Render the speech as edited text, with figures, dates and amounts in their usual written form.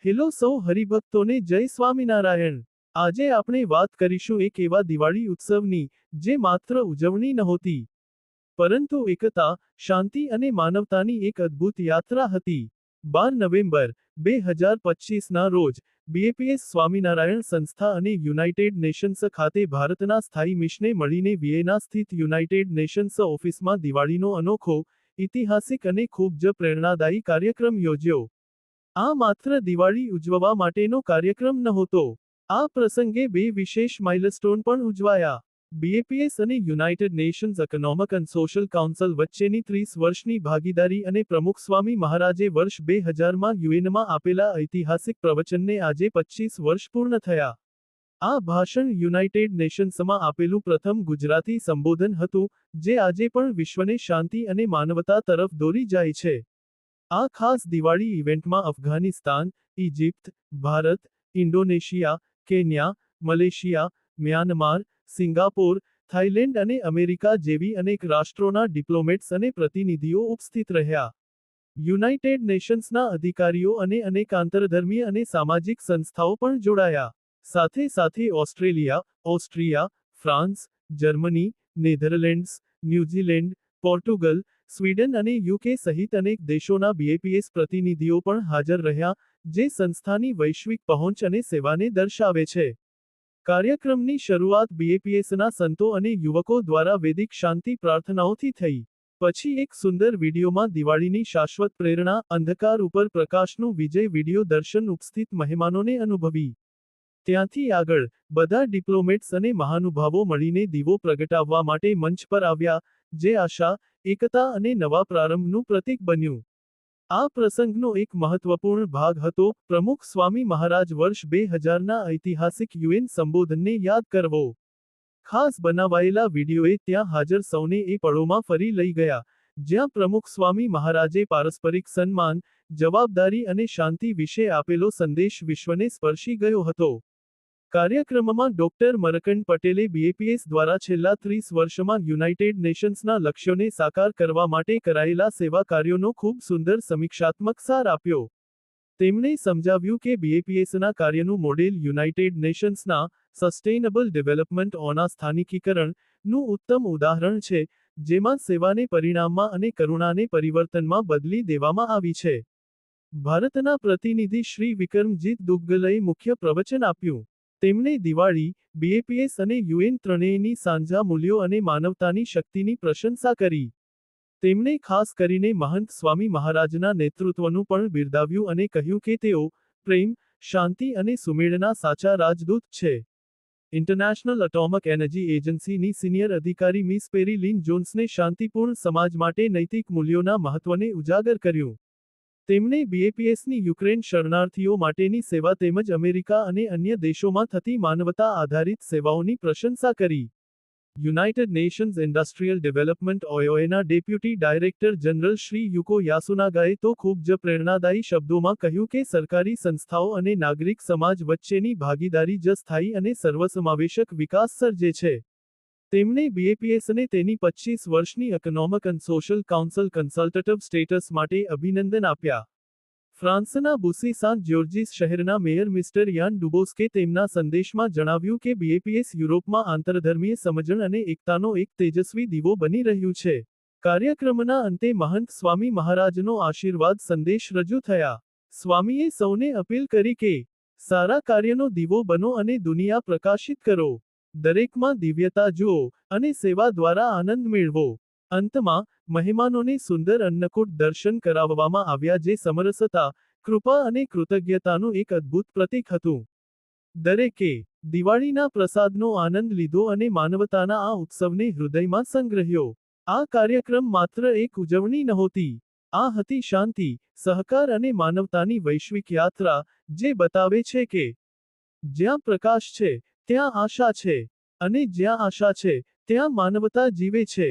Hello સૌ હરિભક્તોને જય સ્વામિનારાયણ। આજે આપણે વાત કરીશું એક એવા દિવાળી ઉત્સવની, જે માત્ર ઉજવણી નહોતી, પરંતુ એકતા, શાંતિ અને માનવતાની એક અદ્ભુત યાત્રા હતી। 12 નવેમ્બર 2025ના રોજ, બીએપીએસ સ્વામિનારાયણ સંસ્થા અને યુનાઇટેડ નેશન્સ ખાતે ભારતના સ્થાયી મિશને મળીને વિયેના સ્થિત યુનાઇટેડ નેશન્સ ઓફિસમાં દિવાળીનો અનોખો, ઐતિહાસિક અને ખૂબ જ પ્રેરણાદાયી કાર્યક્રમ યોજ્યો। આ માત્ર દિવાળી ઉજવવા માટેનો કાર્યક્રમ નહોતો, આ પ્રસંગે બે વિશેષ માઇલસ્ટોન પણ ઉજવાયા। બીએપીએસ અને United Nations economic and social council વચ્ચેની 30 વર્ષની ભાગીદારી અને પ્રમુખ સ્વામી મહારાજે વર્ષ 2000માં યુએનમાં આપેલા ઐતિહાસિક પ્રવચનને આજે 25 વર્ષ પૂર્ણ થયા। આ ભાષણ યુનાઇટેડ નેશન્સમાં આપેલું પ્રથમ ગુજરાતી સંબોધન હતું, જે આજે પણ વિશ્વને શાંતિ અને માનવતા તરફ દોરી જાય છે। આ ખાસ દિવાળી ઇવેન્ટમાં Afghanistan, Egypt, Bharat, Indonesia, Kenya, Malaysia, Myanmar, Singapore, Thailand અને અમેરિકા જેવી અનેક રાષ્ટ્રોના ડિપ્લોમેટ્સ અને પ્રતિનિધિઓ ઉપસ્થિત રહ્યા। યુનાઇટેડ નેશન્સના અધિકારીઓ અને અનેક આંતરધર્મીય અને સામાજિક સંસ્થાઓ પણ જોડાયા। સાથે સાથે Australia, Austria, France, Germany, Netherlands, New Zealand, Portugal, Sweden અને યુકે સહિત અનેક દેશોના બીએપીએસ પ્રતિનિધિઓ પણ હાજર રહ્યા, જે સંસ્થાની વૈશ્વિક પહોંચ અને સેવાને દર્શાવે છે। કાર્યક્રમની શરૂઆત બીએપીએસના સંતો અને યુવકો દ્વારા વૈદિક શાંતિ પ્રાર્થનાઓથી થઈ। પછી એક સુંદર વિડીયોમાં દિવાળીની શાશ્વત પ્રેરણા, અંધકાર ઉપર પ્રકાશનું વિજય વિડીયો દર્શન ઉપસ્થિત મહેમાનોને અનુભવી। ત્યાંથી આગળ, બધા ડિપ્લોમેટ્સ અને મહાનુભાવો મળીને દીવો પ્રગટાવવા માટે મંચ પર આવ્યા, જે આશા, એકતા અને નવા પ્રારંભનું પ્રતીક બન્યું। આ પ્રસંગનો એક મહત્વપૂર્ણ ભાગ હતો પ્રમુખ સ્વામી મહારાજ વર્ષ 2000ના ઐતિહાસિક યુએન સંબોધનને યાદ કરવો। ખાસ બનાવાયેલા વિડીયોએ ત્યાં હાજર સૌને એ પળોમાં ફરી લઈ ગયા, જ્યાં પ્રમુખ સ્વામી મહારાજે પારસ્પરિક સન્માન, જવાબદારી અને શાંતિ વિશે આપેલો સંદેશ વિશ્વને સ્પર્શી ગયો હતો। કાર્યક્રમમાં ડોક્ટર મરકંડ પટેલે બીએપીએસ દ્વારા છેલ્લા 30 વર્ષમાં યુનાઇટેડ નેશન્સના લક્ષ્યોને સાકાર કરવા માટે કરાયેલા સેવા કાર્યોનો ખૂબ સુંદર સમીક્ષાત્મક સાર આપ્યો। તેમણે સમજાવ્યું કે બીએપીએસના કાર્યનું મોડેલ યુનાઇટેડ નેશન્સના સસ્ટેઇનેબલ ડેવલપમેન્ટ ઓના સ્થાનિકીકરણ નું ઉત્તમ ઉદાહરણ છે, જેમાં સેવાને પરિણામમાં અને કરુણાને પરિવર્તનમાં બદલી દેવામાં આવી છે। ભારતના પ્રતિનિધિ શ્રી વિક્રમજીત દુગ્ગલએ મુખ્ય પ્રવચન આપ્યું। તેમણે દિવાળી, બીએપીએસ અને યુએન ત્રણેયની સાંઝા મૂલ્યો અને માનવતાની શક્તિની પ્રશંસા કરી। તેમણે ખાસ કરીને મહંત સ્વામી મહારાજના નેતૃત્વનું પણ બિરદાવ્યું અને કહ્યું કે તેઓ પ્રેમ, શાંતિ અને સુમેળના સાચા રાજદૂત છે। ઇન્ટરનેશનલ એટોમિક એનર્જી એજન્સીની સિનિયર અધિકારી મિસ પેરી લિન જોન્સને શાંતિપૂર્ણ સમાજ માટે નૈતિક મૂલ્યોના મહત્વને ઉજાગર કર્યું। તેમણે બીએપીએસની યુક્રેન શરણાર્થીઓ માટેની સેવા તેમજ અમેરિકા અને અન્ય દેશોમાં થતી માનવતા આધારિત સેવાઓની પ્રશંસા કરી। યુનાઇટેડ નેશન્સ ઇન્ડસ્ટ્રીયલ ડેવલપમેન્ટ ઓયોએના deputy director general Shri Yuko યાસુનાગાએ તો ખૂબ જ પ્રેરણાદાયી શબ્દોમાં કહ્યું કે સરકારી સંસ્થાઓ અને નાગરિક સમાજ વચ્ચેની ભાગીદારી જ સ્થાયી અને સર્વસમાવેશક વિકાસ સર્જે છે। તેમણે બીએપીએસને તેની 25 વર્ષની economic and social council consultative status માટે અભિનંદન આપ્યા। ફ્રાન્સના બુસી સાન્ટ જ્યોર્જિસ શહેરના મેયર મિસ્ટર યાન ડુબોસ્કે તેમના સંદેશમાં જણાવ્યું કે બીએપીએસ યુરોપમાં આંતરધર્મીય સમજણ અને એકતાનો એક તેજસ્વી દીવો બની રહ્યું છે। કાર્યક્રમના અંતે મહંત સ્વામી મહારાજનો આશીર્વાદ સંદેશ રજૂ થયા। સ્વામીએ સૌને અપીલ કરી કે સારા કાર્યનો દીવો બનો અને દુનિયા પ્રકાશિત કરો, દરેકમાં દિવ્યતા જુઓ, અને સેવા દ્વારા આનંદ મેળવો। અંતમાં, મહેમાનોને સુંદર અન્નકૂટ દર્શન કરાવવામાં આવ્યા જે સમરસતા, કૃપા અને કૃતજ્ઞતાનું એક અદ્ભુત પ્રતીક હતું। દરેકે દિવાળીના પ્રસાદનો આનંદ લીધો અને માનવતાના આ ઉત્સવને હૃદયમાં સંગ્રહ્યો। આ કાર્યક્રમ માત્ર એક ઉજવણી નહોતી, આ હતી શાંતિ, સહકાર અને માનવતાની વૈશ્વિક યાત્રા, જે બતાવે છે કે જ્યાં પ્રકાશ છે, ત્યાં આશા છે, અને જ્યાં આશા છે, ત્યાં માનવતા જીવે છે।